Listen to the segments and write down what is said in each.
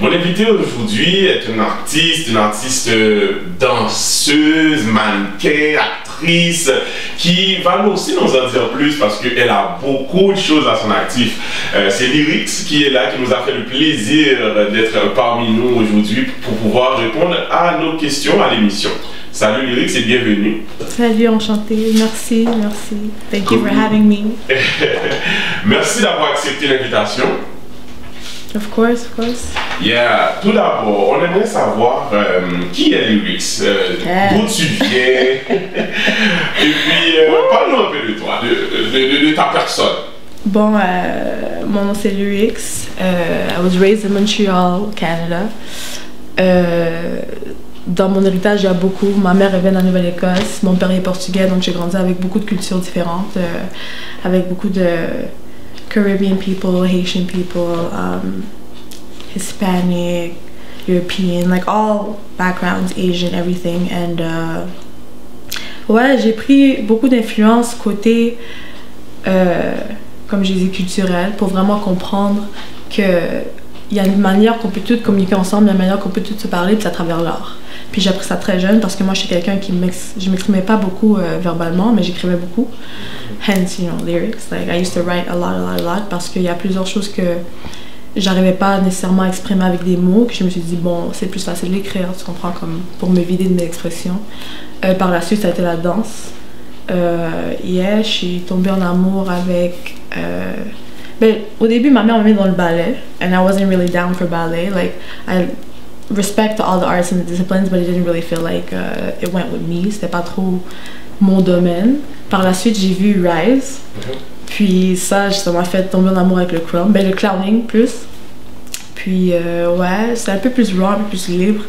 Mon invitée aujourd'hui est une artiste danseuse, mannequin, actrice, qui va aussi nous en dire plus parce qu'elle a beaucoup de choses à son actif. C'est Lyrics qui est là, qui nous a fait le plaisir d'être parmi nous aujourd'hui pour pouvoir répondre à nos questions à l'émission. Salut Lyrics et bienvenue. Salut, enchantée. Merci, merci. Thank you for having me. Merci d'avoir accepté l'invitation. Of course, of course. Yeah. Tout d'abord, on aimerait savoir qui est Lyrics, d'où tu viens, et puis parle-nous un peu de toi, de ta personne. Bon, mon nom c'est Lyrics. I was raised in Montreal, Canada. Dans mon héritage, il y a beaucoup. Ma mère vient de la Nouvelle-Écosse, mon père est portugais, donc j'ai grandi avec beaucoup de cultures différentes, avec beaucoup de Caribbean people, Haitian people, Hispanic, European, like all backgrounds, Asian, everything. And ouais, j'ai pris beaucoup d'influence côté, comme je disais, culturel, pour vraiment comprendre que il y a une manière qu'on peut tous communiquer ensemble, il y a une manière qu'on peut tous se parler, puis c'est à travers l'art. Puis j'ai appris ça très jeune parce que moi je suis quelqu'un qui je m'exprimais pas beaucoup verbalement, mais j'écrivais beaucoup. Hence, you know, lyrics. Like I used to write a lot parce qu'il y a plusieurs choses que j'arrivais pas nécessairement à exprimer avec des mots, que je me suis dit bon, c'est plus facile d'écrire, tu comprends, comme pour me vider de mes expressions. Par la suite, ça a été la danse. Je suis tombée en amour avec ben, au début, ma mère m'a mis dans le ballet, and I wasn't really down for ballet. Like, I respect all the arts and the disciplines, but it didn't really feel like it went with me. C'était pas trop mon domaine. Par la suite, j'ai vu Rise. Puis ça m'a fait tomber en amour avec le clown. Ben, le clowning plus. Puis ouais, c'est un peu plus raw, un peu plus libre.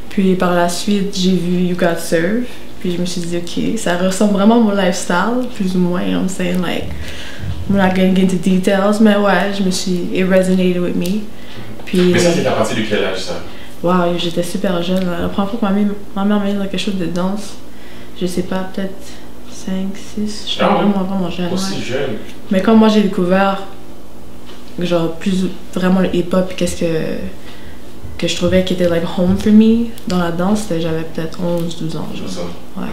Puis par la suite, j'ai vu You Got Served. Puis je me suis dit, ok, ça ressemble vraiment à mon lifestyle, plus ou moins, you know what I'm saying? Like, I'm not getting into details, mais ouais, it resonated with me. Puis, mais ça, c'est à partir de quel âge, ça? Wow, j'étais super jeune. La première fois que ma mère m'a mis dans quelque chose de danse, je sais pas, peut-être 5, 6, je suis vraiment jeune. Aussi jeune. Mais comme moi, j'ai découvert, genre, plus vraiment le hip-hop, qu'est-ce que je trouvais qui était like home for me dans la danse, j'avais peut-être 11, 12 ans. Genre. Ouais.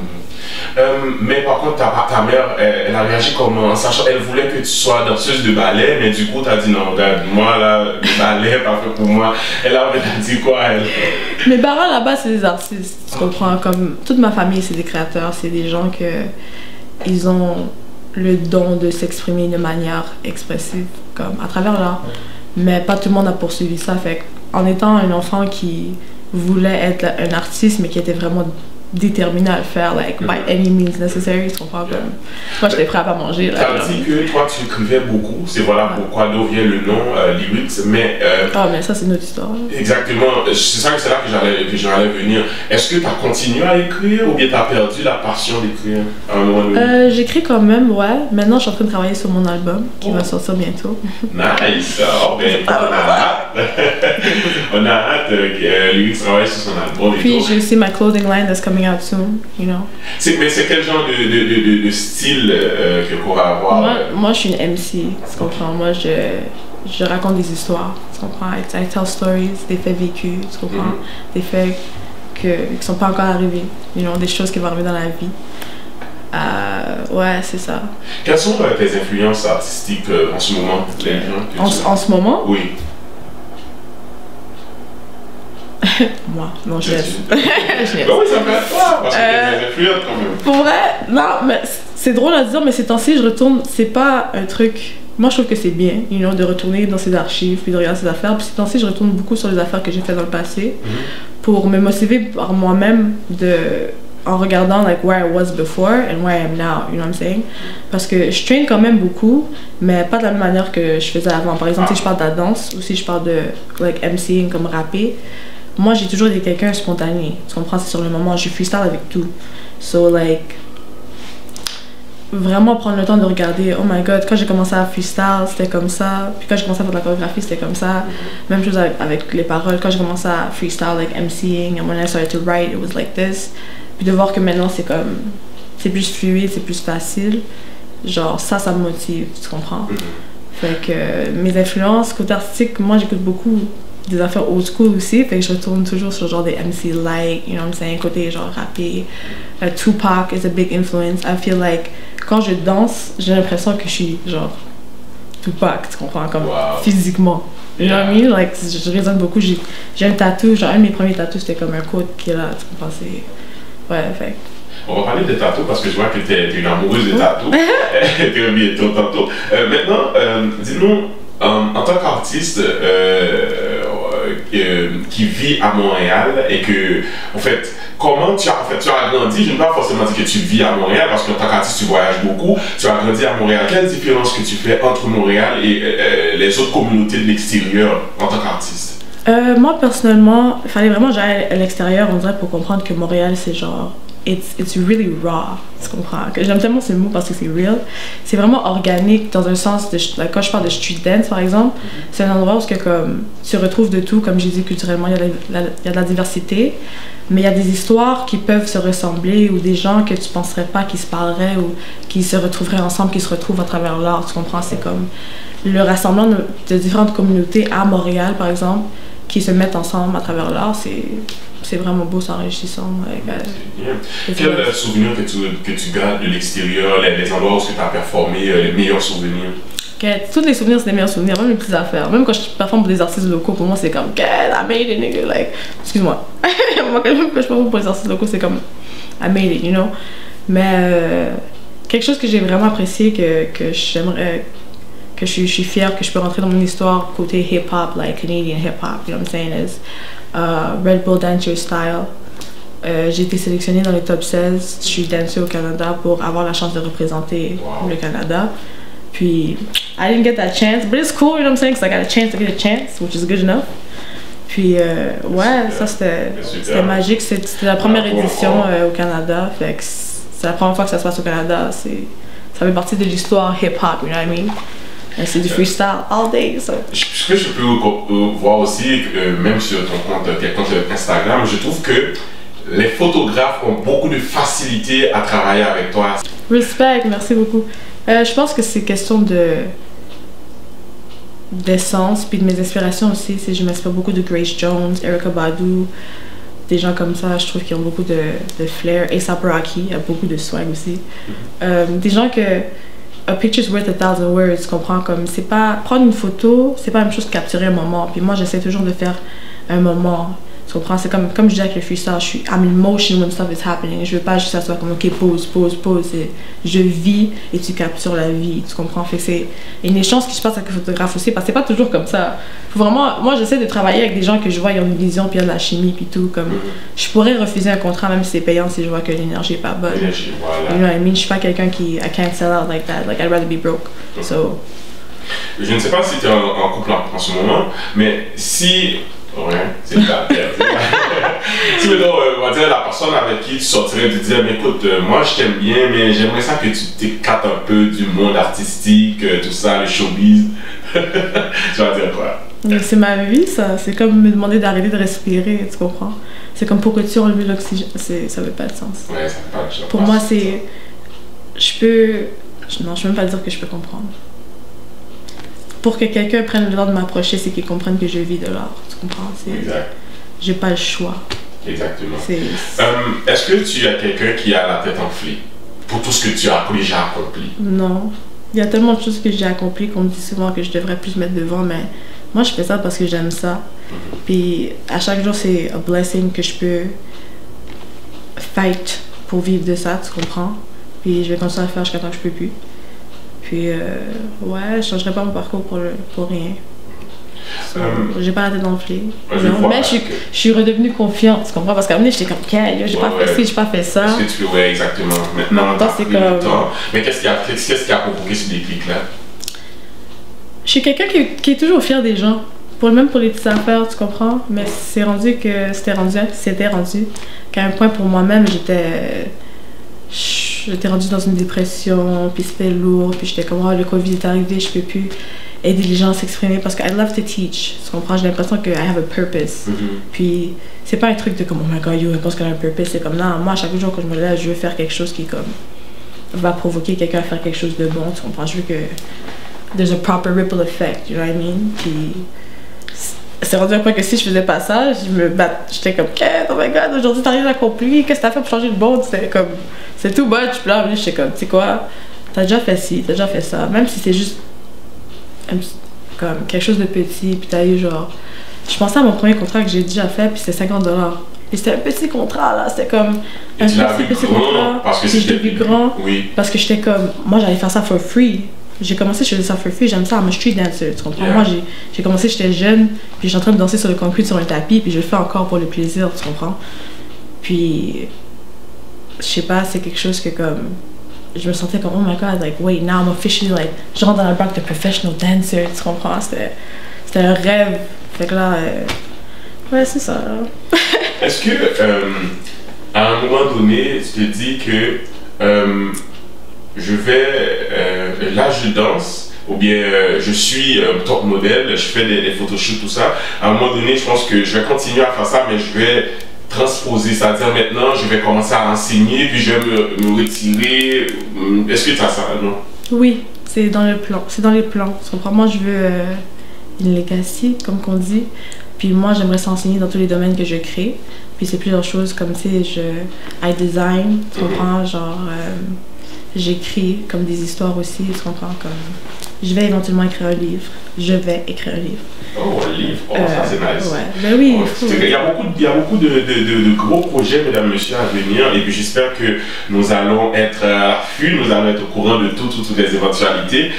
Mais par contre, ta mère, elle a réagi comment? Sachant elle voulait que tu sois danseuse de ballet, mais du coup, tu as dit non, regarde, moi là, le ballet, pas fait pour moi. Elle a dit quoi, elle? Mes parents là-bas, c'est des artistes, tu comprends? Comme toute ma famille, c'est des créateurs, c'est des gens ils ont le don de s'exprimer de manière expressive, comme à travers l'art. Mais pas tout le monde a poursuivi ça, fait en étant un enfant qui voulait être un artiste, mais qui était vraiment déterminé à le faire, like, by any means necessary, tu comprends? Moi, j'étais prêt à pas manger. Tu as dit que toi, tu écrivais beaucoup, c'est voilà pourquoi d'où vient le nom Lyrics, mais... Ah, mais ça, c'est une autre histoire. Exactement, c'est là que j'allais venir. Est-ce que tu as continué à écrire ou bien tu as perdu la passion d'écrire à un moment donné? J'écris quand même, ouais. Maintenant, je suis en train de travailler sur mon album, qui va sortir bientôt. Nice! Oh, ben, on a hâte que Lyrics travaille sur son album. Puis, j'ai aussi ma clothing line that's coming out soon, you know. Mais c'est quel genre de style que qu'on va avoir? Moi, je suis une MC, tu comprends? Moi, je raconte des histoires, tu comprends? I tell stories, des faits vécus, tu comprends? Des faits qui ne sont pas encore arrivés, you know, des choses qui vont arriver dans la vie. Ouais, c'est ça. Quelles sont tes influences artistiques en ce moment? En ce moment? Oui. Moi, non, je laisse. Ben oui, ça peut être toi, parce que t'es influente quand même. Pour vrai, non, mais c'est drôle à dire, mais ces temps-ci, je retourne, c'est pas un truc... Moi, je trouve que c'est bien, you know, de retourner dans ses archives, puis de regarder ses affaires. Puis ces temps-ci, je retourne beaucoup sur les affaires que j'ai faites dans le passé, pour me motiver par moi-même en regardant, like, where I was before and where I am now, you know what I'm saying? Parce que je traîne quand même beaucoup, mais pas de la même manière que je faisais avant. Par exemple, si je parle de la danse, ou si je parle de, like, MCing, comme rapper, moi, j'ai toujours été quelqu'un spontané. Tu comprends? C'est sur le moment. Je freestyle avec tout. So, like, vraiment prendre le temps de regarder, oh my god, quand j'ai commencé à freestyle, c'était comme ça. Puis quand j'ai commencé à faire de la chorégraphie, c'était comme ça. Même chose avec les paroles. Quand j'ai commencé à freestyle, like MCing, and when I started to write, it was like this. Puis de voir que maintenant, c'est plus fluide, c'est plus facile. Genre, ça me motive, tu comprends? Fait que mes influences, côté artistique, moi, j'écoute beaucoup des affaires old school aussi, fait que je retourne toujours sur genre des MC Light, you know what I'm saying, côté genre rappé. Tupac is a big influence. I feel like quand je danse, j'ai l'impression que je suis genre Tupac, tu comprends, comme physiquement. You know what I mean? Like, je résonne beaucoup. J'ai un tatou, genre un de mes premiers tatous, c'était comme un quote qui est là, tu comprends, c'est... Ouais, fait. On va parler de tatous parce que je vois que tu es une amoureuse de tatous. Très bientôt, tantôt. Maintenant, dis-nous, en tant qu'artiste qui vit à Montréal et que, en fait, comment tu as grandi, je ne vais pas forcément dire que tu vis à Montréal parce qu'en tant qu'artiste tu voyages beaucoup, tu as grandi à Montréal. Quelle différence que tu fais entre Montréal et les autres communautés de l'extérieur en tant qu'artiste? Moi personnellement, il fallait vraiment que j'aille à l'extérieur, on dirait, pour comprendre que Montréal c'est genre it's really raw, tu comprends? J'aime tellement ce mot parce que c'est real. C'est vraiment organique dans un sens de, quand je parle de street dance par exemple, c'est un endroit où que, comme, tu retrouves de tout, comme j'ai dit, culturellement, il y a de la diversité, mais il y a des histoires qui peuvent se ressembler ou des gens que tu penserais pas qui se parleraient ou qui se retrouveraient ensemble, qui se retrouvent à travers l'art, tu comprends? C'est comme le rassemblement de différentes communautés à Montréal par exemple, qui se mettent ensemble à travers l'art, c'est vraiment beau, c'est enrichissant. Quel souvenir que tu gardes de l'extérieur, les endroits où tu as performé, les meilleurs souvenirs? Tous les souvenirs, c'est les meilleurs souvenirs, même les petites affaires. Même quand je performe pour des artistes locaux, pour moi, c'est comme, I made it, nigga. Like, excuse-moi. Moi, quand je performe pour les artistes locaux, c'est comme, I made it, you know. Mais quelque chose que j'ai vraiment apprécié, que j'aimerais, que je suis fière, que je peux rentrer dans mon histoire côté hip-hop, like Canadian hip-hop, you know what I'm saying, is Red Bull Dancer Style. J'ai été sélectionnée dans les top 16. Je suis dancer au Canada pour avoir la chance de représenter le Canada. Puis, I didn't get that chance, but it's cool, you know what I'm saying, because I got a chance to get a chance, which is good enough. Puis, ouais, ça c'était magique. C'était la première édition au Canada. Fait que c'est la première fois que ça se passe au Canada. Ça fait partie de l'histoire hip-hop, you know what I mean? C'est du freestyle all day. So. Ce que je peux voir aussi, même sur ton compte Instagram, je trouve que les photographes ont beaucoup de facilité à travailler avec toi. Respect, merci beaucoup. Je pense que c'est question d'essence, puis de mes inspirations aussi. Je m'inspire beaucoup de Grace Jones, Erykah Badu, des gens comme ça, je trouve qu'ils ont beaucoup de flair. A$AP Rocky a beaucoup de swag aussi. Des gens que a picture's worth a thousand words, tu comprends? Comme c'est pas prendre une photo, c'est pas la même chose que capturer un moment. Puis moi, j'essaie toujours de faire un moment. Tu comprends? C'est comme je dis avec le freestyle, I'm in motion when stuff is happening. Je veux pas juste que ça soit comme ok, pause. Je vis et tu captures la vie. Tu comprends? Fait que c'est une échange qui se passe avec le photographe aussi, parce que c'est pas toujours comme ça. Faut vraiment, moi, j'essaie de travailler avec des gens que je vois, ils ont une vision, puis il y a de la chimie, puis tout. Comme je pourrais refuser un contrat même si c'est payant si je vois que l'énergie est pas bonne. Voilà. You know what I mean? Je suis pas quelqu'un qui I can't sell out like that. Like I'd rather be broke. So. Je ne sais pas si tu es en couple en ce moment, mais si ouais, c'est le cas. Si maintenant, on va dire la personne avec qui tu sortirais te dire, mais écoute, moi je t'aime bien, mais j'aimerais ça que tu t'écartes un peu du monde artistique, tout ça, le showbiz. Tu vas dire quoi? C'est ma vie, ça. C'est comme me demander d'arrêter de respirer, tu comprends? C'est comme pourquoi tu enlever l'oxygène. Ça veut pas de sens. Ouais, ça fait pas de sens. Pour moi, c'est. Non, je peux même pas dire que je peux comprendre. Pour que quelqu'un prenne le temps de m'approcher, c'est qu'il comprenne que je vis de l'art. Tu comprends? Exact. J'ai pas le choix. Exactement. Est-ce que tu as quelqu'un qui a la tête enflée pour tout ce que tu as déjà accompli? Non. Il y a tellement de choses que j'ai accomplies qu'on me dit souvent que je devrais plus mettre devant, mais moi je fais ça parce que j'aime ça. Puis à chaque jour, c'est un blessing que je peux fight pour vivre de ça, tu comprends? Puis je vais continuer à le faire jusqu'à temps que je peux plus. Puis, ouais, je changerai pas mon parcours pour rien. J'ai pas la tête enflée. Mais je suis redevenue confiante, tu comprends? Parce qu'à un moment donné, j'étais comme, j'ai pas fait ci, j'ai pas fait ça. Est-ce que tu ouais, exactement. Maintenant, c'est comme. Mais qu'est-ce qui a provoqué ce déclic-là? Je suis quelqu'un qui est toujours fier des gens. Même pour les petites affaires, tu comprends? Mais c'était rendu qu'à un point pour moi-même, j'étais rendue dans une dépression, puis c'était lourd, puis j'étais comme, oh, le Covid est arrivé, je peux plus aider les gens à s'exprimer parce que I love to teach, tu comprends? J'ai l'impression que I have a purpose. Puis c'est pas un truc de comme, oh my god, yo, je pense qu'elle a un purpose, c'est comme, non, moi, chaque jour que je me lève, je veux faire quelque chose qui, comme, va provoquer quelqu'un à faire quelque chose de bon, tu comprends? Je veux que there's a proper ripple effect, you know what I mean? Puis c'est rendu un point que si je faisais pas ça, j'étais comme, oh my god, aujourd'hui t'as rien accompli, qu'est-ce que t'as fait pour changer le monde? C'était comme, c'est too much. Puis là, j'étais comme, tu sais quoi, t'as déjà fait ci, t'as déjà fait ça, même si c'est juste comme quelque chose de petit, puis t'as eu genre, je pensais à mon premier contrat que j'ai déjà fait, puis c'était $50. Puis c'était un petit contrat là, c'était comme un petit contrat. Parce que c'était plus grand, oui. Parce que j'étais comme, moi j'allais faire ça for free. J'ai commencé, je faisais ça for free, j'aime ça, I'm a street dancer, tu comprends? Moi j'ai commencé, j'étais jeune, puis j'étais en train de danser sur le concrete, sur un tapis, puis je le fais encore pour le plaisir, tu comprends? Puis, je sais pas, c'est quelque chose que comme, je me sentais comme, oh my god, like, wait, now I'm officially, like, je rentre dans la banque de professional dancer, tu comprends? C'était un rêve. Fait que là, ouais, c'est ça. Est-ce que, à un moment donné, tu te dis que je vais, là je danse, ou bien je suis top modèle, je fais des photoshoots, tout ça. À un moment donné, je pense que je vais continuer à faire ça, mais je vais transposer, c'est-à-dire maintenant, je vais commencer à enseigner, puis je vais me retirer. Est-ce que tu as ça, non? Oui, c'est dans le plan, c'est dans les plans. Tu comprends? Moi, je veux une legacy, comme qu'on dit. Puis moi, j'aimerais s'enseigner dans tous les domaines que je crée. Puis c'est plusieurs choses comme, tu sais, I design, tu comprends? Genre, j'écris comme des histoires aussi, tu comprends? Comme, je vais éventuellement écrire un livre. Je vais écrire un livre. Oh, un livre, ça c'est nice. Ouais, ben oui. Oh, il y a beaucoup de gros projets, mesdames, messieurs, à venir. Et puis j'espère que nous allons être à l'affût, nous allons être au courant de toutes les éventualités.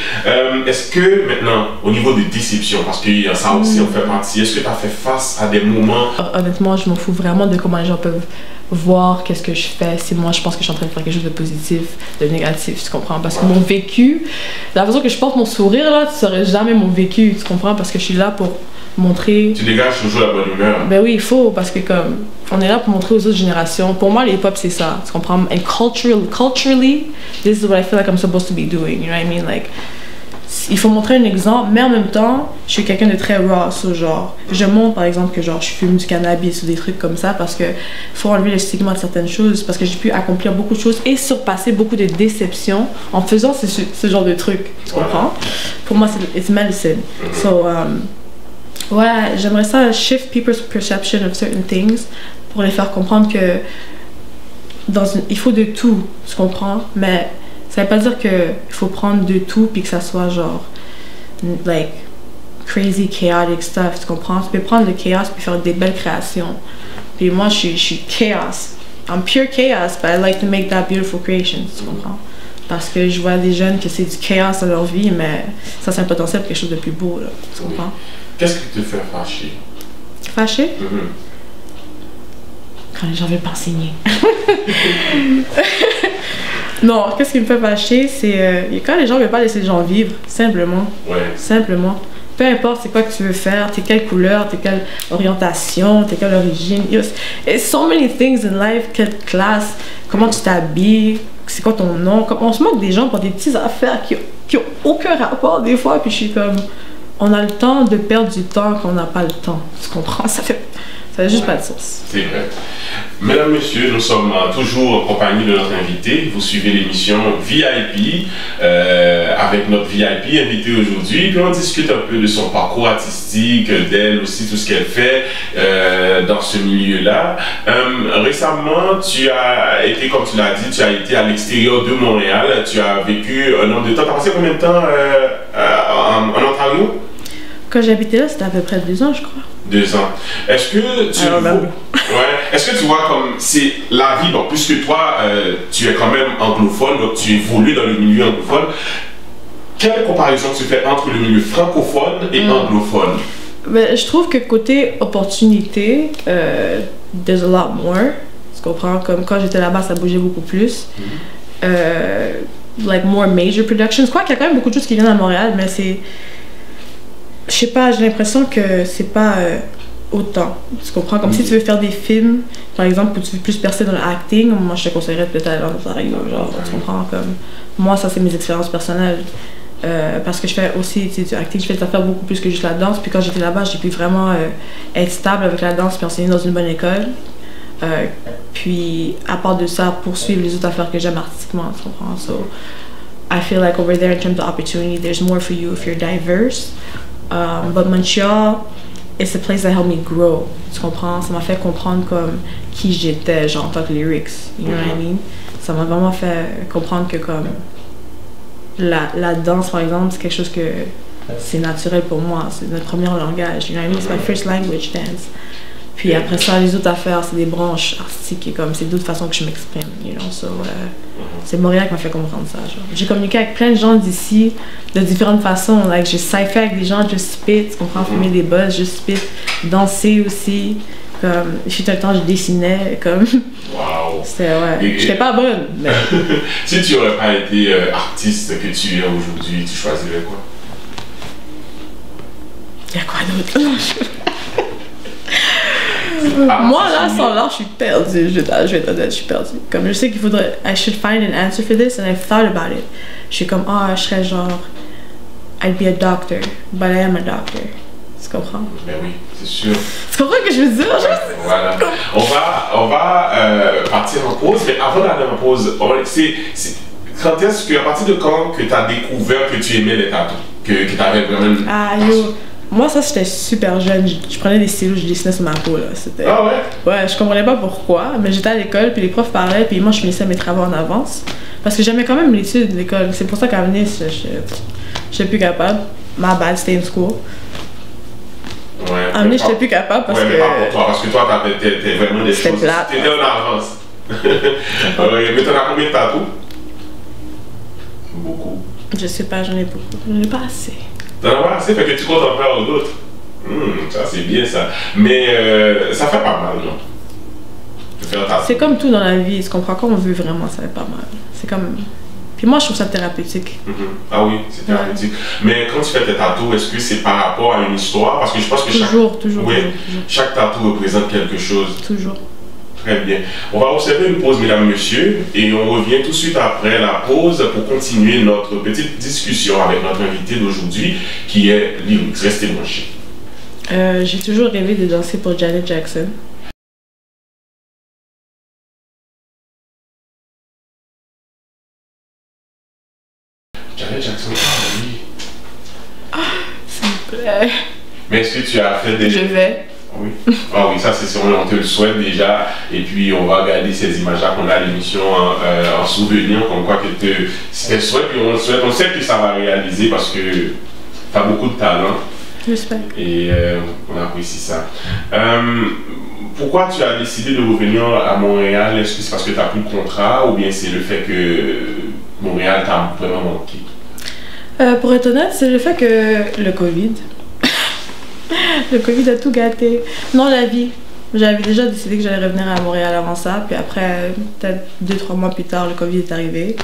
Est-ce que maintenant, au niveau des déceptions, parce que ça aussi en fait partie, est-ce que tu as fait face à des moments? Honnêtement, je m'en fous vraiment de comment les gens peuvent voir qu'est-ce que je fais, si moi je pense que je suis en train de faire quelque chose de positif, de négatif, tu comprends? Parce que mon vécu, la façon que je porte mon sourire là, tu saurais jamais mon vécu, tu comprends? Parce que je suis là pour montrer... Tu dégages toujours la bonne humeur. Ben oui, il faut, parce que comme, on est là pour montrer aux autres générations. Pour moi, les hip-hop, c'est ça, tu comprends? And culturally, this is what I feel like I'm supposed to be doing, you know what I mean? Like, il faut montrer un exemple, mais en même temps, je suis quelqu'un de très raw, so, genre, je montre par exemple que genre je fume du cannabis ou des trucs comme ça parce que faut enlever le stigma de certaines choses, parce que j'ai pu accomplir beaucoup de choses et surpasser beaucoup de déceptions en faisant ce genre de trucs, tu comprends? Pour moi, it's medicine. So, ouais, j'aimerais ça shift people's perception of certain things pour les faire comprendre que il faut de tout, tu comprends? Mais ça veut pas dire qu'il faut prendre de tout puis que ça soit genre, like, crazy, chaotic stuff, tu comprends? Tu peux prendre le chaos puis faire des belles créations. Puis moi, je suis chaos. I'm pure chaos, but I like to make that beautiful creation, tu comprends? Parce que je vois des jeunes que c'est du chaos dans leur vie, mais ça, c'est un potentiel pour quelque chose de plus beau, là, tu comprends? Qu'est-ce qui te fait fâcher? Fâcher? Quand les gens veulent pas enseigner. Non, qu'est-ce qui me fait fâcher, c'est quand les gens veulent pas laisser les gens vivre, simplement. Ouais. Simplement. Peu importe c'est quoi que tu veux faire, t'es quelle couleur, t'es quelle orientation, t'es quelle origine. It's so many things in life, quelle classe, comment tu t'habilles, c'est quoi ton nom. On se moque des gens pour des petites affaires qui ont aucun rapport des fois, puis je suis comme, on a le temps de perdre du temps quand on n'a pas le temps. Tu comprends? Ça n'a juste pas de sens. C'est vrai. Mesdames, Messieurs, nous sommes toujours en compagnie de notre invité. Vous suivez l'émission VIP avec notre VIP invité aujourd'hui. Puis on discute un peu de son parcours artistique, d'elle aussi, tout ce qu'elle fait dans ce milieu-là. Récemment, tu as été, comme tu l'as dit, tu as été à l'extérieur de Montréal. Tu as vécu un nombre de temps. Tu as passé combien de temps en Ontario? Quand j'habitais là, c'était à peu près 2 ans, je crois. 2 ans. Est-ce que tu vois, est-ce que tu vois comme c'est la vie, bon, puisque toi, tu es quand même anglophone, donc tu évolues dans le milieu anglophone, quelle comparaison tu fais entre le milieu francophone et anglophone? Ben, je trouve que côté opportunité, there's a lot more. Tu comprends? Comme quand j'étais là-bas, ça bougeait beaucoup plus. Like more major productions. Je crois qu'il y a quand même beaucoup de choses qui viennent à Montréal, mais c'est... Je sais pas, j'ai l'impression que c'est pas autant. Tu comprends? Comme si tu veux faire des films, par exemple, où tu veux plus percer dans l'acting, moi je te conseillerais peut-être aller en Ontario, genre, tu comprends? Comme, moi, ça c'est mes expériences personnelles. Parce que je fais aussi du acting, je fais des affaires beaucoup plus que juste la danse. Puis quand j'étais là-bas, j'ai pu vraiment être stable avec la danse puis enseigner dans une bonne école. Puis à part de ça, poursuivre les autres affaires que j'aime artistiquement, tu comprends? So, I feel like over there in terms of opportunity, there's more for you if you're diverse. But Montreal, it's a place that helped me grow. Tu comprends? Ça m'a fait comprendre comme qui j'étais, genre en tant que lyrics. You know what I mean? Ça m'a vraiment fait comprendre que comme la danse, par exemple, c'est quelque chose que c'est naturel pour moi. C'est notre premier langage. You know what I mean? It's my first language, dance. Puis après ça, les autres affaires, c'est des branches artistiques et comme c'est d'autres façons que je m'exprime, you know. So, c'est Montréal qui m'a fait comprendre ça. J'ai communiqué avec plein de gens d'ici de différentes façons. Like, j'ai cypher avec des gens, just spit, tu comprends, fumer des buzz, just spit, danser aussi. Comme, je suis tout le temps, je dessinais, comme. Wow! C'était, ouais. J'étais pas bonne. Mais... Si tu n'aurais pas été artiste que tu es aujourd'hui, tu choisirais quoi? Il y a quoi d'autre? Moi, là, sans l'art, je suis perdue. Je vais être honnête, je suis perdue. Comme je sais qu'il faudrait... I should find an answer for this, and I've thought about it. Je suis comme, je serais genre... I'd be a doctor, but I am a doctor. Tu comprends? Ben oui, c'est sûr. Tu comprends ce que je veux dire? Voilà. On va partir en pause, mais avant d'aller en pause, quand est-ce que, à partir de quand que tu as découvert que tu aimais les tatous? Que tu avais vraiment... Ah, yo... Moi, ça, j'étais super jeune. Je prenais des stylos, je dessinais sur ma peau, là. Ah ouais? Ouais, je comprenais pas pourquoi, mais j'étais à l'école, puis les profs parlaient, puis moi, je finissais mes travaux en avance. Parce que j'aimais quand même l'étude de l'école. C'est pour ça qu'à venir, je suis plus capable. My bad, stay in school. Ouais. À venir, j'étais plus capable parce que... mais pas pour toi, parce que toi, t'es vraiment des choses... T'étais en avance. Mais t'en as combien de tatous? Beaucoup. Je sais pas, j'en ai beaucoup. J'en ai pas assez. T'en as pas assez, fait que tu comptes en faire d'autres. Ça, c'est bien, ça. Mais ça fait pas mal, non? C'est comme tout dans la vie, tu comprends? Quand on veut vraiment, ça fait pas mal. C'est comme... Puis moi, je trouve ça thérapeutique. Ah oui, c'est thérapeutique. Ouais. Mais quand tu fais tes tatous, est-ce que c'est par rapport à une histoire? Parce que je pense que toujours. Chaque tatou représente quelque chose. Toujours. Très bien. On va observer une pause, mesdames, messieurs, et on revient tout de suite après la pause pour continuer notre petite discussion avec notre invité d'aujourd'hui, qui est Lyrics. Restez branchés. J'ai toujours rêvé de danser pour Janet Jackson. Janet Jackson, oui. S'il vous plaît. Mais est-ce que tu as fait des... Je vais. Oui. Ah oui, ça c'est sûr, on te le souhaite déjà. Et puis on va regarder ces images-là qu'on a à l'émission en souvenir, comme quoi que c'était le souhait, puis on le souhaite. On sait que ça va réaliser parce que tu as beaucoup de talent. J'espère. Et on apprécie ça. Pourquoi tu as décidé de revenir à Montréal? Est-ce que c'est parce que tu n'as plus de contrat ou bien c'est le fait que Montréal t'a vraiment manqué? Pour être honnête, c'est le fait que le COVID. Le Covid a tout gâté. Non, la vie. J'avais déjà décidé que j'allais revenir à Montréal avant ça. Puis après, peut-être 2-3 mois plus tard, le Covid est arrivé.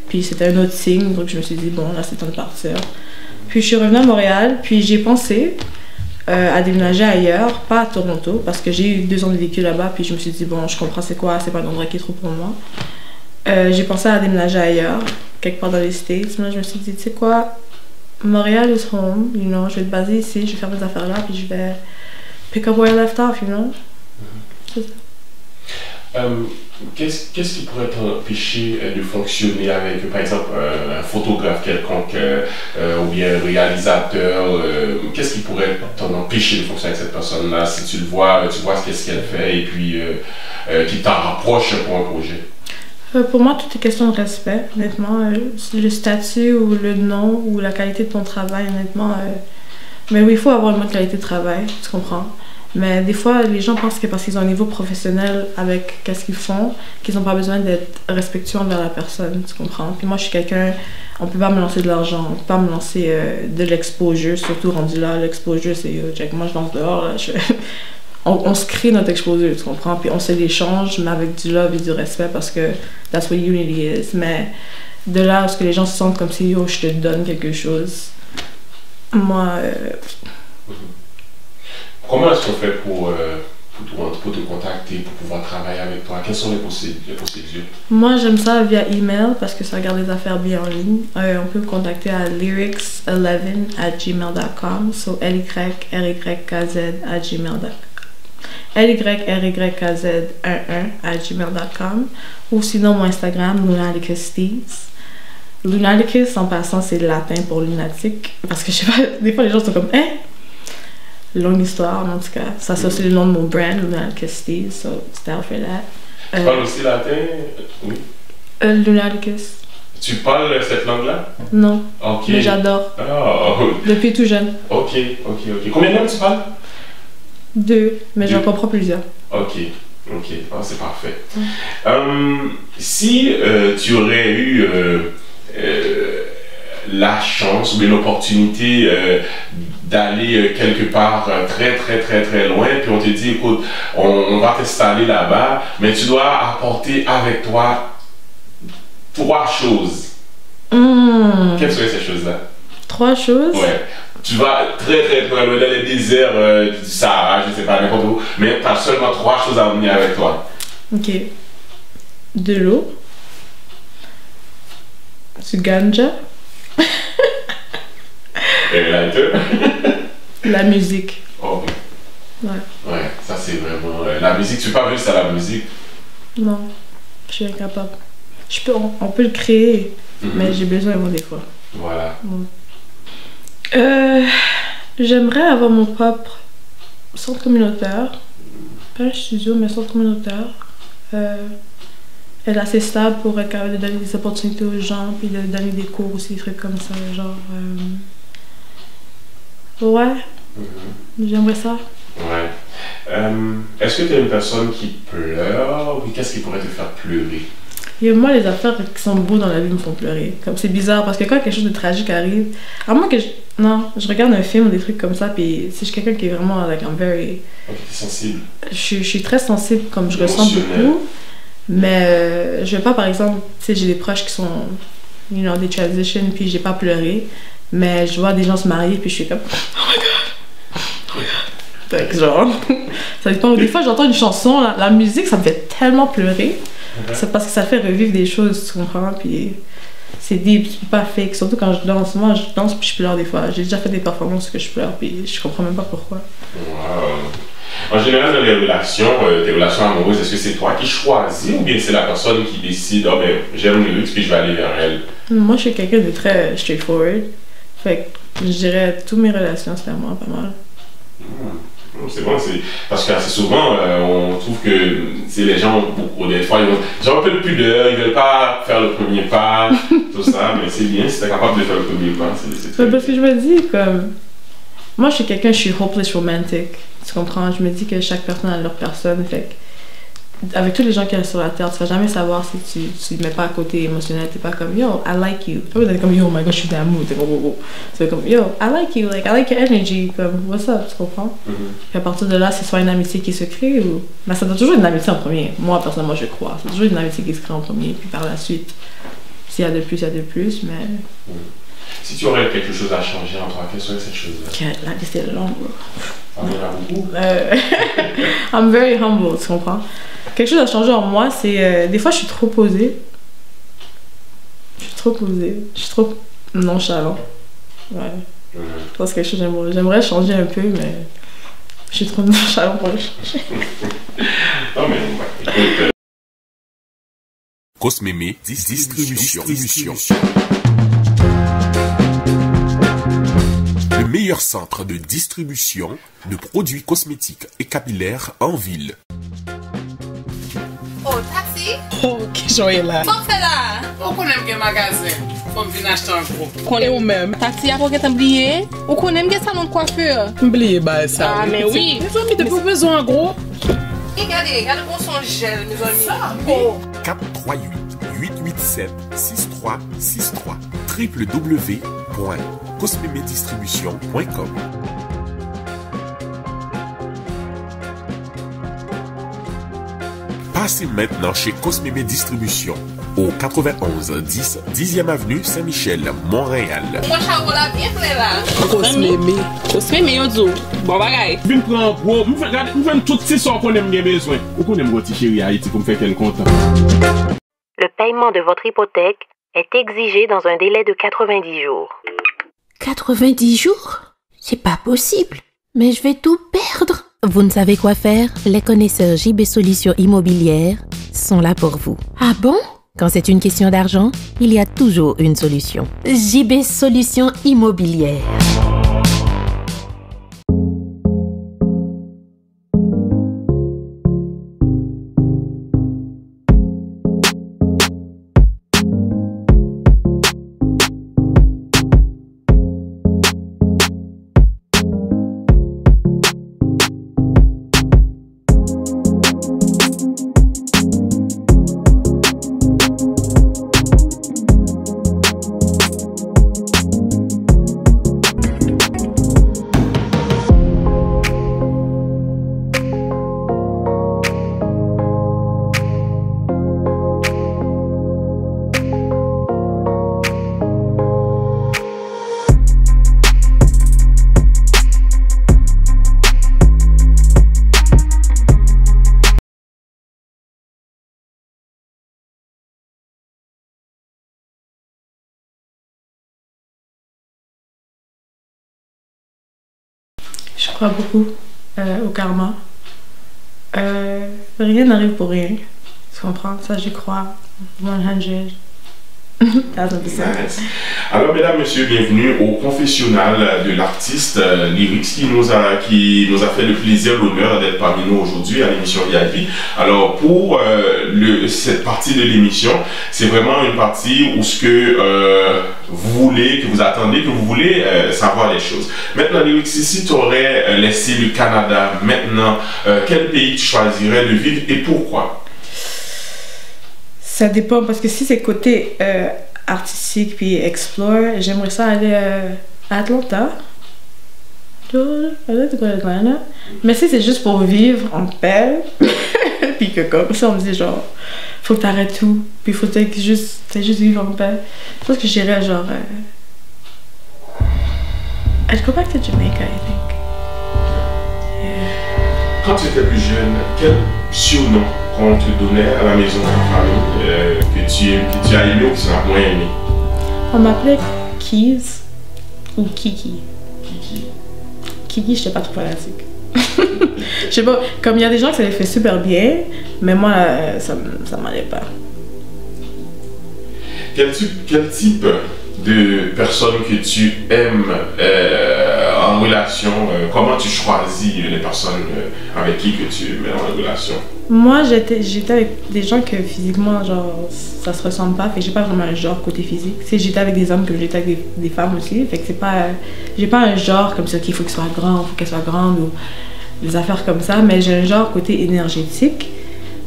Puis c'était un autre signe. Donc je me suis dit, bon, là, c'est temps de partir. Puis je suis revenue à Montréal. Puis j'ai pensé à déménager ailleurs, pas à Toronto. Parce que j'ai eu 2 ans de vécu là-bas. Puis je me suis dit, bon, je comprends c'est quoi. C'est pas un endroit qui est trop pour moi. J'ai pensé à déménager ailleurs, quelque part dans les States. Moi, je me suis dit, tu sais quoi? Montréal is home, you know, je vais être basée ici, je vais faire mes affaires là, puis je vais pick up where I left off, you know. C'est ça. Qu'est-ce qui pourrait t'empêcher de fonctionner avec, par exemple, un photographe quelconque ou bien un réalisateur? Qu'est-ce qui pourrait t'en empêcher de fonctionner avec cette personne-là si tu le vois, tu vois qu'est-ce qu'elle fait et puis qui t'en rapproche pour un projet? Pour moi, tout est question de respect, honnêtement. Le statut ou le nom ou la qualité de ton travail, honnêtement. Mais oui, il faut avoir une bonne qualité de travail, tu comprends. Mais des fois, les gens pensent que parce qu'ils ont un niveau professionnel avec qu'est-ce qu'ils font, qu'ils n'ont pas besoin d'être respectueux envers la personne, tu comprends. Puis moi, je suis quelqu'un, on peut pas me lancer de l'argent, on peut pas me lancer de l'exposure, surtout rendu là, l'exposure, c'est check, moi je danse dehors, là, on se crée notre exposure, tu comprends, puis on se l'échange, mais avec du love et du respect, parce que that's what unity is. Mais de là à ce que les gens se sentent comme si, yo, je te donne quelque chose, moi... Comment est-ce qu'on fait pour te contacter, pour pouvoir travailler avec toi? Quelles sont les procédures? Moi, j'aime ça via email, parce que ça garde les affaires bien en ligne. On peut me contacter à lyrics11@gmail.com, so lyrykkz@gmail.com. lyrykkz11@gmail.com, ou sinon mon Instagram, Lunaticus. Lunaticus, en passant, c'est latin pour lunatique, parce que je sais pas, des fois les gens sont comme, hein? Longue histoire, mais en tout cas. Ça, c'est aussi le nom de mon brand, Lunaticus Steez, so c'était for that. Tu parles aussi latin? Oui. Lunaticus. Tu parles cette langue-là? Non. Ok. Mais j'adore. Ah, Depuis tout jeune. ok. Combien de langues tu parles? 2, mais j'en 2. comprends plusieurs. Ok. Ah, c'est parfait. Si tu aurais eu la chance ou bien l'opportunité d'aller quelque part très loin, puis on te dit, écoute, on va t'installer là-bas, mais tu dois apporter avec toi 3 choses. Quelles seraient ces choses-là? 3 choses? Ouais. Tu vas très loin dans les déserts du Sahara, je sais pas, n'importe où, mais tu as seulement 3 choses à emmener avec toi. Ok. De l'eau. Du ganja. Et là, La musique. oh, Ouais. ouais, ça c'est vraiment. La musique, tu peux pas juste à la musique. Non, je suis incapable. On peut le créer, mais j'ai besoin de moi des fois. Voilà. J'aimerais avoir mon propre centre communautaire. Pas un studio, mais un centre communautaire. Être assez stable pour être capable de donner des opportunités aux gens, puis de donner des cours aussi, des trucs comme ça. Genre. Ouais. J'aimerais ça. Ouais. Est-ce que tu es une personne qui pleure ou qu'est-ce qui pourrait te faire pleurer? Et moi, les affaires qui sont beaux dans la vie me font pleurer. Comme c'est bizarre, parce que quand quelque chose de tragique arrive, à moins que je regarde un film ou des trucs comme ça, puis si je suis quelqu'un qui est vraiment, like, I'm very... Ok, t'es sensible. Je suis très sensible, comme je ressens beaucoup. Mais je vais pas, par exemple, tu sais, j'ai des proches qui sont, you know, des transitions, puis j'ai pas pleuré. Mais je vois des gens se marier, puis je suis comme, oh my god, oh my god. Fait que genre, ça dépend. Des fois, j'entends une chanson, la musique, ça me fait tellement pleurer. C'est parce que ça fait revivre des choses, tu comprends? Puis c'est deep, tu peux pas fake. Surtout quand je danse. Moi, je danse puis je pleure des fois. J'ai déjà fait des performances que je pleure, puis je comprends même pas pourquoi. Wow. En général, dans les relations, tes relations amoureuses, est-ce que c'est toi qui choisis ou bien c'est la personne qui décide, oh ben, j'aime les luxe puis je vais aller vers elle? Moi, je suis quelqu'un de très straightforward. Fait que je dirais toutes mes relations, c'est à moi, pas mal. C'est bon, parce qu'assez souvent, on trouve que les gens, des fois, ils ont un peu de pudeur, ils veulent pas faire le premier pas, tout ça, mais c'est bien si t'es capable de faire le premier pas. Parce que je me dis, comme, moi, je suis quelqu'un, je suis hopeless romantic, tu comprends? Je me dis que chaque personne a leur personne, fait que, avec tous les gens qui sont sur la terre, tu vas jamais savoir si tu ne mets pas à côté émotionnel, t'es pas comme yo, I like you. Tu vas comme yo, oh my god, je suis d'amour, t'es comme yo, I like you, like I like your energy, comme what's up, tu comprends? Puis à partir de là, c'est soit une amitié qui se crée ou. Mais ça doit toujours être une amitié en premier. Moi, personnellement, je crois. C'est toujours une amitié qui se crée en premier, puis par la suite, s'il y a de plus, il y a de plus, mais. Si tu aurais quelque chose à changer en toi, quelle serait cette chose-là? La liste est longue, bro. Ah, il y en a beaucoup. I'm very humble, tu comprends? Quelque chose à changer en moi, c'est... des fois, je suis trop posée. Je suis trop nonchalant. Ouais. Je pense que quelque chose j'aimerais changer un peu, mais... Je suis trop nonchalant pour le changer. Non, mais... écoute... Cosmémé Distribution. Le meilleur centre de distribution de produits cosmétiques et capillaires en ville. Oh, taxi? Oh, ki joye la. Bon fè la? Ou konen gen magazin? Fom vin achete an gro. Konen ou men? Taxi a pou get oubliye? Ou konen gen salon coiffeur? Mbliye ba sa. Ah, mais oui. Mais zomi de pou bezon an gro. Regardez bon son gel, mes amis. Ça, Oh. 438-887-6363 www.cosmémédistribution.com. Passez maintenant chez Cosmémé Distribution au 91 10 10e avenue Saint-Michel, Montréal. Moi, chavo la bien ple la. Cosmémé. Cosmémé yo dzo. Bon bagay. Vin pran gros, mwen tout si son konen mgen bezwen. Ou konen mwen ti chéri Haïti pou mwen ken kontan. Le paiement de votre hypothèque est exigé dans un délai de 90 jours. 90 jours? C'est pas possible. Mais je vais tout perdre. Vous ne savez quoi faire? Les connaisseurs JB Solutions Immobilières sont là pour vous. Ah bon? Quand c'est une question d'argent, il y a toujours une solution. JB Solutions Immobilières. Je crois beaucoup au karma. Rien n'arrive pour rien. Tu comprends? Ça, j'y crois. 100%. Nice. Alors, mesdames, messieurs, bienvenue au confessionnal de l'artiste Lyrics qui nous a fait le plaisir, l'honneur d'être parmi nous aujourd'hui à l'émission VIP. Alors, pour cette partie de l'émission, c'est vraiment une partie où ce que vous voulez, que vous attendez, que vous voulez savoir les choses. Maintenant, Lyrics, si tu aurais laissé le Canada maintenant, quel pays tu choisirais de vivre et pourquoi? Ça dépend, parce que si c'est côté artistique puis explore, j'aimerais ça aller à Atlanta. Atlanta. Mais si c'est juste pour vivre en paix, puis que comme ça on me dit genre, faut que t'arrêtes tout, puis faut que juste vivre en paix. Je pense que j'irais genre... I'd go back to Jamaica, I think. Yeah. Quand tu étais plus jeune, quel surnom qu'on te donnait à la maison de ta famille que tu as aimé ou que tu as moins aimé? On m'appelait Keys ou Kiki. Kiki, j'étais pas trop fanatique. Je sais pas, comme il y a des gens que ça les fait super bien, mais moi, ça m'allait pas. Quel type de personnes que tu aimes en relation, comment tu choisis les personnes avec qui que tu mets en relation? Moi, j'étais avec des gens que physiquement, genre, ça se ressemble pas, fait que j'ai pas vraiment un genre côté physique. J'étais avec des hommes comme j'étais avec des femmes aussi, fait que c'est pas... J'ai pas un genre comme ça qu'il faut qu'il soit grand, faut qu'elle soit grande ou des affaires comme ça, mais j'ai un genre côté énergétique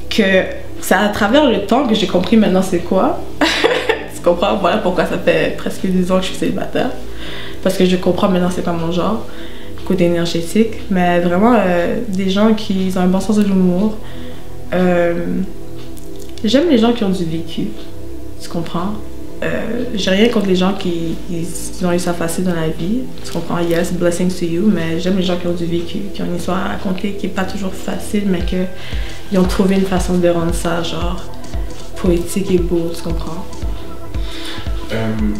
que c'est à travers le temps que j'ai compris maintenant c'est quoi. Tu comprends? Voilà pourquoi ça fait presque 10 ans que je suis célibataire. Parce que je comprends maintenant c'est pas mon genre, côté énergétique. Mais vraiment, des gens qui ont un bon sens de l'humour. J'aime les gens qui ont du vécu. Tu comprends? J'ai rien contre les gens qui ont eu ça facile dans la vie. Tu comprends? Yes, blessings to you. Mais j'aime les gens qui ont du vécu, qui ont une histoire à raconter qui est pas toujours facile, mais qu'ils ont trouvé une façon de rendre ça, genre, poétique et beau. Tu comprends?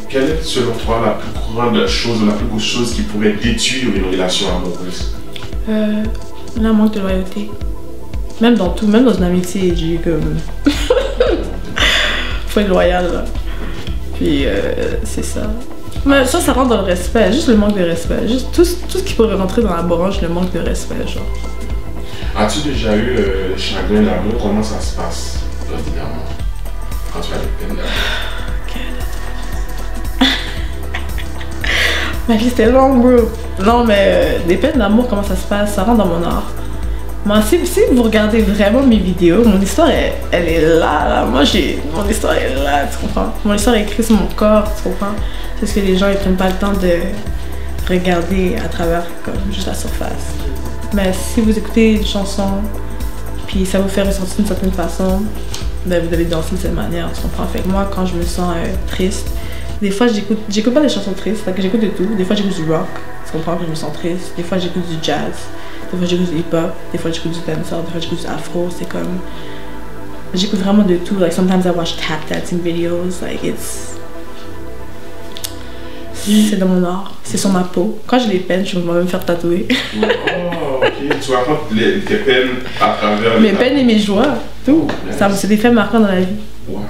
Quelle est selon toi la plus grande chose ou la plus grosse chose qui pourrait détruire une relation amoureuse? La manque de loyauté. Même dans tout, même dans une amitié, j'ai eu comme... Faut être loyal, là. Puis c'est ça. Mais ça rentre dans le respect, juste le manque de respect. Juste tout ce qui pourrait rentrer dans la branche, le manque de respect, genre. As-tu déjà eu le chagrin d'amour? Comment ça se passe, ordinairement, quand tu as des peines d'amour? Ma vie c'était long, bro. Non, mais des peines d'amour, comment ça se passe? Ça rentre dans mon art. Moi, si vous regardez vraiment mes vidéos, mon histoire, elle est là. Moi, mon histoire est là, tu comprends? Mon histoire est écrite sur mon corps, tu comprends? C'est ce que les gens, ils prennent pas le temps de regarder à travers, comme, juste la surface. Mais si vous écoutez une chanson, puis ça vous fait ressentir d'une certaine façon, ben, vous devez danser de cette manière, tu comprends? Fait que moi, quand je me sens triste, des fois, j'écoute pas des chansons tristes, fait que j'écoute de tout. Des fois, j'écoute du rock, tu comprends, que je me sens triste. Des fois, j'écoute du jazz. Des fois, j'écoute du hip-hop. Des fois, j'écoute du dancehall. Des fois, j'écoute du afro. C'est comme... J'écoute vraiment de tout. Like, sometimes I watch tap dancing videos. Like, it's... C'est dans mon art. C'est sur ma peau. Quand j'ai les peines, je vais me faire tatouer. Oh, ok. Tu apportes tes peines à travers... Mes peines et mes joies. Tout. Nice. C'est des faits marquants dans la vie. Wow.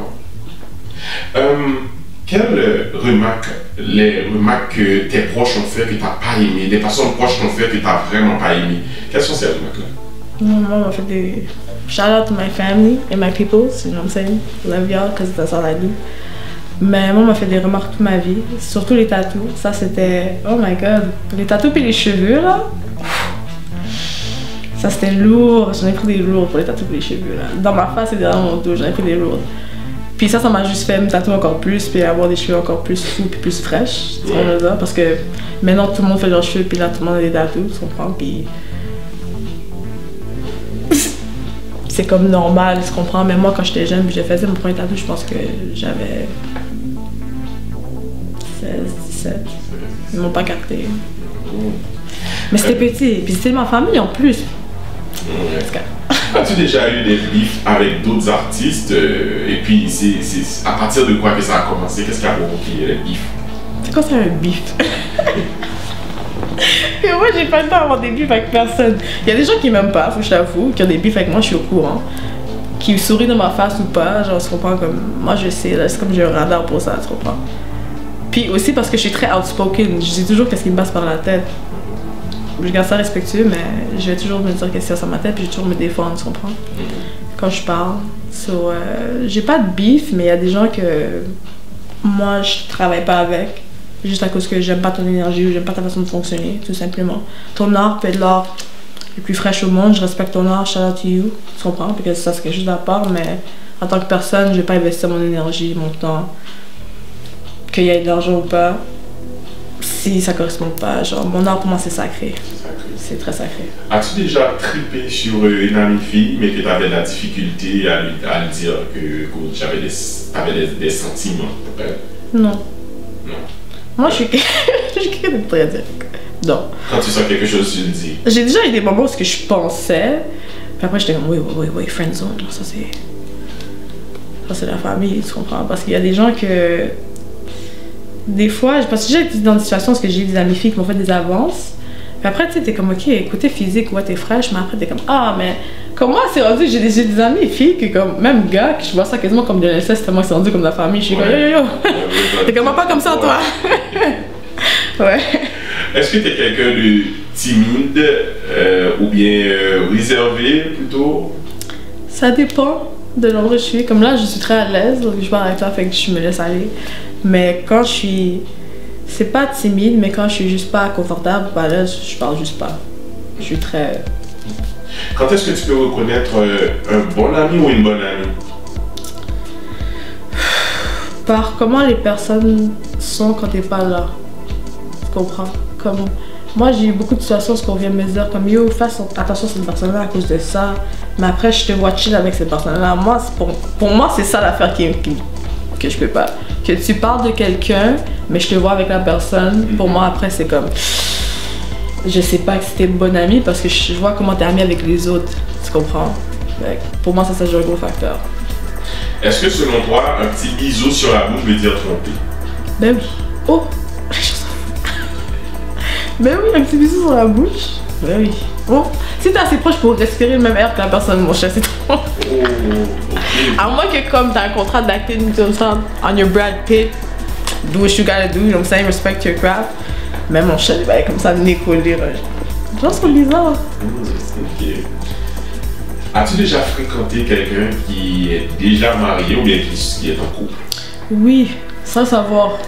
Quelles remarques que tes proches ont fait que tu n'as pas aimé, des personnes proches t'ont fait que tu n'as vraiment pas aimé? Quelles sont ces remarques-là? Maman m'a fait des... Shout out to my family and my people, you know what I'm saying? Love y'all, because that's all I do. Mais maman m'a fait des remarques toute ma vie, surtout les tatous. Ça c'était... Oh my god. Les tatous et les cheveux, là. Ça c'était lourd. J'en ai pris des lourds pour les tatous et les cheveux, là. Dans ma face et derrière mon dos, j'en ai pris des lourds. Puis ça m'a juste fait me tatouer encore plus, puis avoir des cheveux encore plus fous, puis plus fraîches, tu comprends? Parce que maintenant tout le monde fait leurs cheveux, puis là tout le monde a des tatous, tu comprends? Puis c'est comme normal, tu comprends? Mais moi quand j'étais jeune, puis je faisais mon premier tatou, je pense que j'avais 16, 17. Ils m'ont pas capté. Mais c'était petit, puis c'était ma famille en plus. As-tu déjà eu des bifs avec d'autres artistes et puis c'est à partir de quoi que ça a commencé? Qu'est-ce qui a provoqué les bifs? C'est quoi ça un bif? Et moi, j'ai pas le temps d'avoir des bifs avec personne. Il y a des gens qui m'aiment pas, faut que je l'avoue, qui ont des bifs avec moi, je suis au courant. Qui sourient dans ma face ou pas, genre, se comprend comme. Moi, je sais, là, c'est comme j'ai un radar pour ça, tu comprends. Puis aussi parce que je suis très outspoken, je dis toujours qu'est-ce qui me passe par la tête. Je garde ça respectueux, mais je vais toujours me dire qu'est-ce qu'il y a sur ma tête, puis je vais toujours me défendre, tu comprends. Quand je parle. So, j'ai pas de bif, mais il y a des gens que moi, je travaille pas avec. Juste à cause que j'aime pas ton énergie ou j'aime pas ta façon de fonctionner, tout simplement. Ton art peut être l'art le plus fraîche au monde, je respecte ton art, shout out to you, tu comprends? Parce que ça c'est quelque chose à part, mais en tant que personne, je vais pas investir mon énergie, mon temps, qu'il y ait de l'argent ou pas, si ça correspond pas. Genre, mon art pour moi c'est sacré. C'est très sacré. As-tu déjà trippé sur une amie fille, mais que tu avais de la difficulté à lui dire que tu avais des sentiments? Non. Non. Moi, je suis quelqu'un de très direct. Non. Quand tu sens quelque chose, tu le dis. J'ai déjà eu des moments où je pensais, puis après j'étais comme oui, friendzone, ça c'est la famille, tu comprends? Parce qu'il y a des gens que, des fois, parce que j'ai été dans des situations où j'ai eu des amies filles qui m'ont fait des avances, puis après tu sais, t'es comme ok, côté physique, ouais, t'es fraîche, mais après t'es comme ah, mais comme moi, c'est rendu que j'ai des amis filles qui, comme, même gars, que je vois ça quasiment comme de l'inceste, tellement que c'est rendu comme de la famille, je suis comme yo. T'es comme pas comme ça, toi. Ouais. Est-ce que tu es quelqu'un de timide ou bien réservé plutôt? Ça dépend de l'endroit où je suis. Comme là, je suis très à l'aise, donc je parle avec toi, fait que je me laisse aller. Mais quand je suis. C'est pas timide, mais quand je suis juste pas confortable, pas à l'aise, je parle juste pas. Je suis très. Quand est-ce que tu peux reconnaître un bon ami ou une bonne amie? Par comment les personnes sont quand t'es pas là. Tu comprends? Comme moi, j'ai eu beaucoup de situations où on vient me dire comme yo, fais attention à cette personne-là à cause de ça. Mais après, je te vois chill avec cette personne-là. Moi, pour moi, c'est ça l'affaire que je peux pas. Que tu parles de quelqu'un, mais je te vois avec la personne. Pour moi, après, c'est comme je sais pas que c'était une bonne amie parce que je vois comment t'es amie avec les autres. Tu comprends? Pour moi, ça joue un gros facteur. Est-ce que selon toi, un petit bisou sur la bouche veut dire tromper? Ben oui. Oh! Ben oui, un petit bisou sur la bouche. Ben oui. Bon, si t'es assez proche pour respirer le même air que la personne, mon cher, c'est trop. Oh, okay. À moins que comme t'as un contrat d'acting on your Brad Pitt, do what you gotta do, you know what I'm saying, respect your craft. Mais mon cher, ben, comme ça, venez coller. Les gens sont bizarres. Ok. As-tu déjà fréquenté quelqu'un qui est déjà marié ou bien qui est en couple? Oui, sans savoir.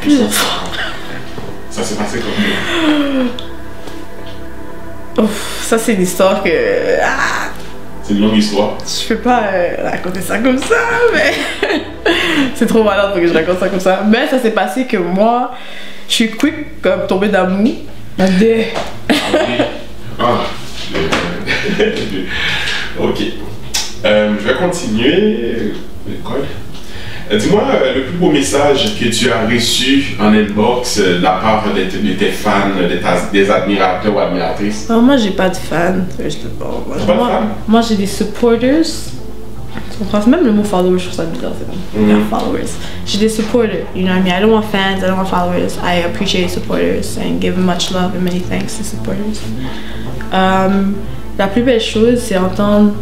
Plusieurs fois. Ça s'est passé comment? Ouf, ça c'est une histoire que... Ah, c'est une longue histoire. Je peux pas raconter ça comme ça, mais... c'est trop malade pour que je raconte ça comme ça. Mais ça s'est passé que moi, je suis quick comme tomber d'amour. Ok. Je vais continuer. Dis-moi le plus beau message que tu as reçu en inbox de la part de tes fans, des admirateurs ou admiratrices. Alors moi j'ai pas de fans. Moi j'ai des supporters. Tu comprends? Même le mot follower, je trouve ça bizarre. C'est bon. Followers. J'ai des supporters. You know what I mean? I don't want fans, I don't want followers. I appreciate supporters and give much love and many thanks to supporters. La plus belle chose, c'est entendre.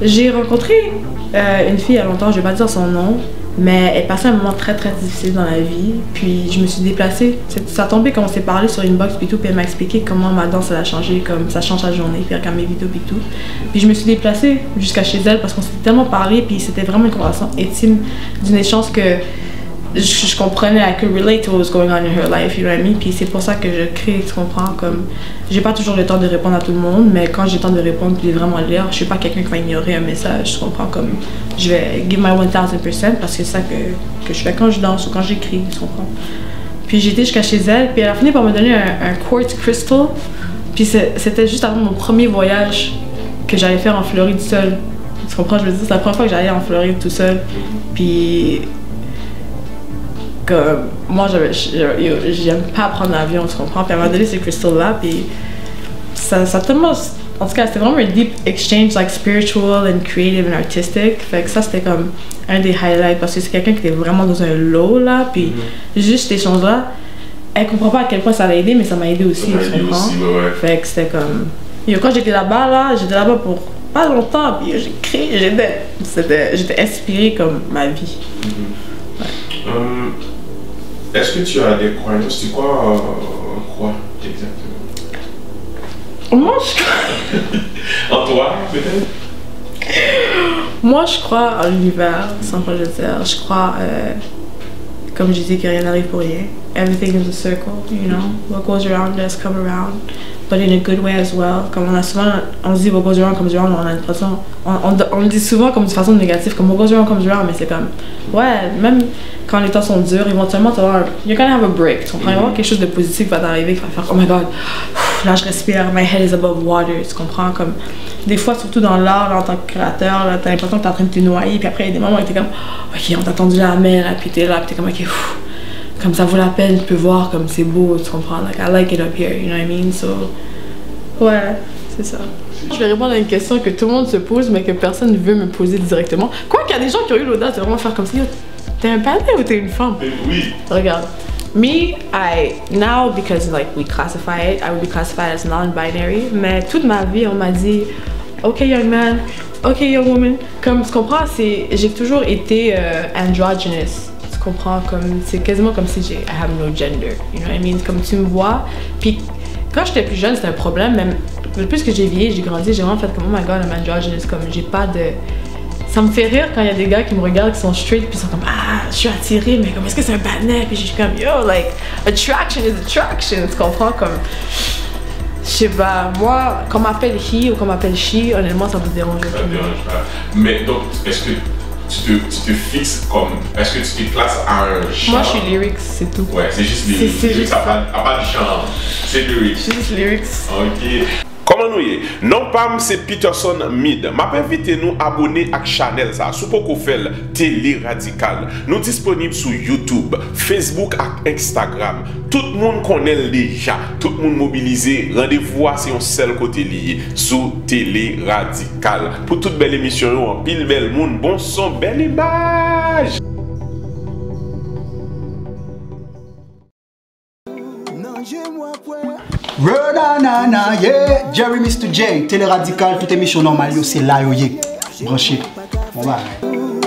J'ai rencontré une fille il y a longtemps, je vais pas dire son nom. Mais elle passait un moment très très difficile dans la vie, puis je me suis déplacée. Ça a tombé quand on s'est parlé sur Inbox puis tout, puis elle m'a expliqué comment ma danse elle a changé, comme ça change la journée, puis elle regarde mes vidéos puis tout. Puis je me suis déplacée jusqu'à chez elle parce qu'on s'est tellement parlé, puis c'était vraiment une conversation intime d'une échange que je comprenais, I could relate to what was going on in her life, you know what I mean? Puis c'est pour ça que je crée, tu comprends? Comme, j'ai pas toujours le temps de répondre à tout le monde, mais quand j'ai le temps de répondre puis vraiment lire, je suis pas quelqu'un qui va ignorer un message, tu comprends? Comme, je vais give my 1000% parce que c'est ça que je fais quand je danse ou quand j'écris, tu comprends? Puis j'étais jusqu'à chez elle, puis elle a fini par me donner un quartz crystal, puis c'était juste avant mon premier voyage que j'allais faire en Floride seule. Tu comprends? Je veux dire, c'est la première fois que j'allais en Floride tout seul, puis que moi j'aime pas prendre l'avion, tu comprends? Puis elle m'a donné ces crystals là, puis ça tellement, en tout cas c'était vraiment un deep exchange, like spiritual and creative and artistic. Fait que ça c'était comme un des highlights parce que c'est quelqu'un qui était vraiment dans un low là, puis juste cet échange là, elle comprend pas à quel point ça l'a aidé, mais ça m'a aidé aussi, tu comprends? Fait que c'était comme... Yo, quand j'étais là-bas, j'étais là-bas pour pas longtemps, puis j'ai créé, j'étais inspirée comme ma vie. Est-ce que tu as des croyances? Tu crois quoi exactement? Moi, je crois... En toi, peut-être? Moi, je crois en l'univers, sans quoi je dire. Je crois, comme je dis, que rien n'arrive pour rien. Everything is a circle, you know. What goes around does come around, but in a good way as well. Comme on dit what goes around comes around, on a l'impression, on le dit souvent comme de façon négative, comme what goes around comes around, mais c'est comme, ouais, même quand les temps sont durs, éventuellement, you're gonna have a break. Tu comprends? Il va y avoir quelque chose de positif qui va t'arriver, qui va faire, oh my god, là je respire, my head is above water, tu comprends? Comme, des fois, surtout dans l'art, en tant que créateur, t'as l'impression que t'es en train de te noyer, puis après, il y a des moments où t'es comme, ok, on t'a tendu la main, là, puis t'es comme, ok, comme ça vaut la peine, tu peux voir comme c'est beau, tu comprends? Like, I like it up here, you know what I mean? So, ouais, c'est ça. Je vais répondre à une question que tout le monde se pose, mais que personne ne veut me poser directement. Quoi qu'il y a des gens qui ont eu l'audace de vraiment faire comme ça, t'es un panneau ou t'es une femme? Oui. Regarde. Me, now, because like we classify it, I would be classified as non-binary, mais toute ma vie, on m'a dit, ok young man, ok young woman. Comme tu comprends, j'ai toujours été androgynous. Tu comprends, comme c'est quasiment comme si I have no gender, you know what I mean? Comme tu me vois, puis quand j'étais plus jeune, c'était un problème, même le plus que j'ai vieilli, j'ai grandi, j'ai vraiment fait comme, oh my god, I'm androgynous, comme j'ai pas de... Ça me fait rire quand il y a des gars qui me regardent, qui sont straight, puis ils sont comme, ah, je suis attirée, mais comme, est-ce que c'est un badnet? Puis je suis comme, yo, like, attraction is attraction, tu comprends, comme... Je sais pas, moi, qu'on m'appelle he ou qu'on m'appelle she, honnêtement, ça me dérange pas. Ça te dérange pas. Mais donc, est-ce que tu te fixes comme... Est-ce que tu te classes à un genre? Moi, je suis lyrics, c'est tout. Ouais, c'est juste lyrics. C'est juste ça. Pas de genre. C'est lyrics. C'est juste lyrics. Ok. Comment nous y est? Non pam c'est Peterson Mid. M'a invité nous abonner à channel ça. Sous pour faire Télé Radical. Nous disponible sur YouTube, Facebook et Instagram. Tout le monde connaît déjà. Tout le monde mobilisé. Rendez-vous c'est un seul côté lié sous Télé Radical. Pour toute belle émission, en pile belle monde, bon son, belle image. Renana, yeah, Jerry Mr. J, Télé Radical, toute émission normale, c'est là, yeah. Branché. Bon, bah.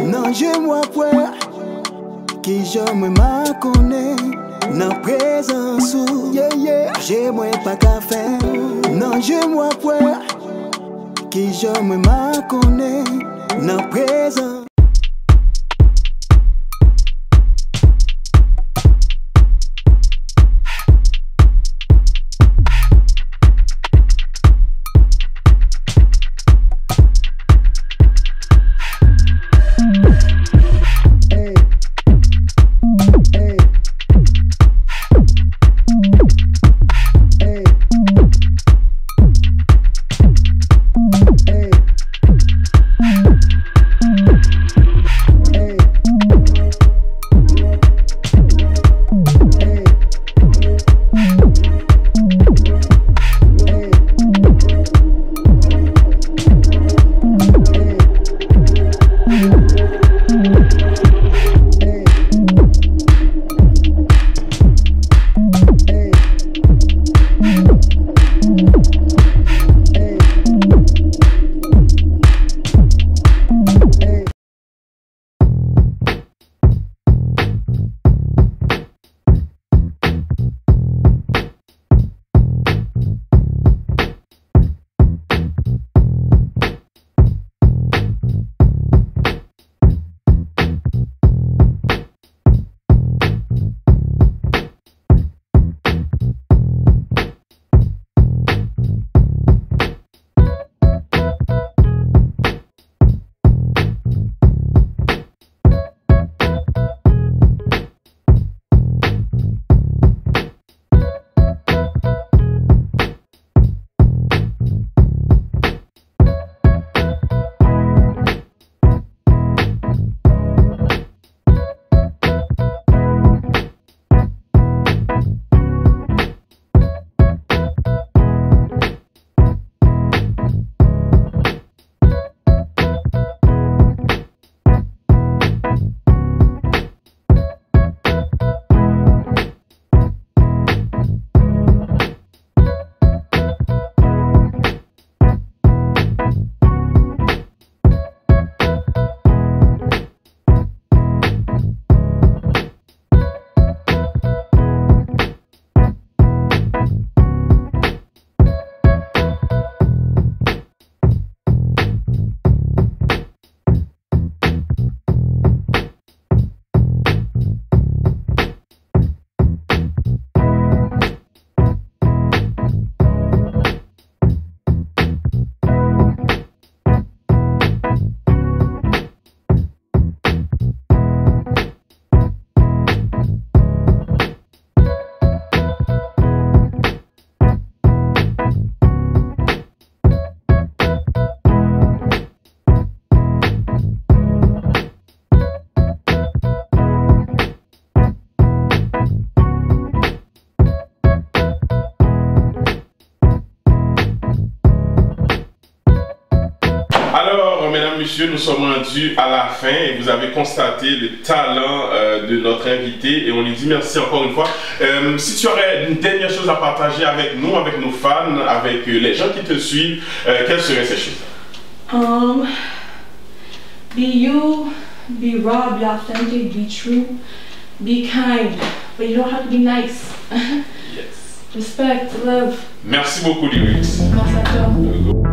Non, je moi point, qui je me connais, non présence, yeah, yeah, j'ai moi pas qu'à faire. Non, je moi point, qui je me connais, non présence. mesdames, messieurs, nous sommes rendus à la fin et vous avez constaté le talent de notre invité et on lui dit merci encore une fois. Si tu aurais une dernière chose à partager avec nous, avec nos fans, avec les gens qui te suivent, quelles seraient ces choses? Be you, be raw, be authentic, be true, be kind, but you don't have to be nice. Yes. Respect, love. Merci beaucoup, Lyrics. Merci à toi.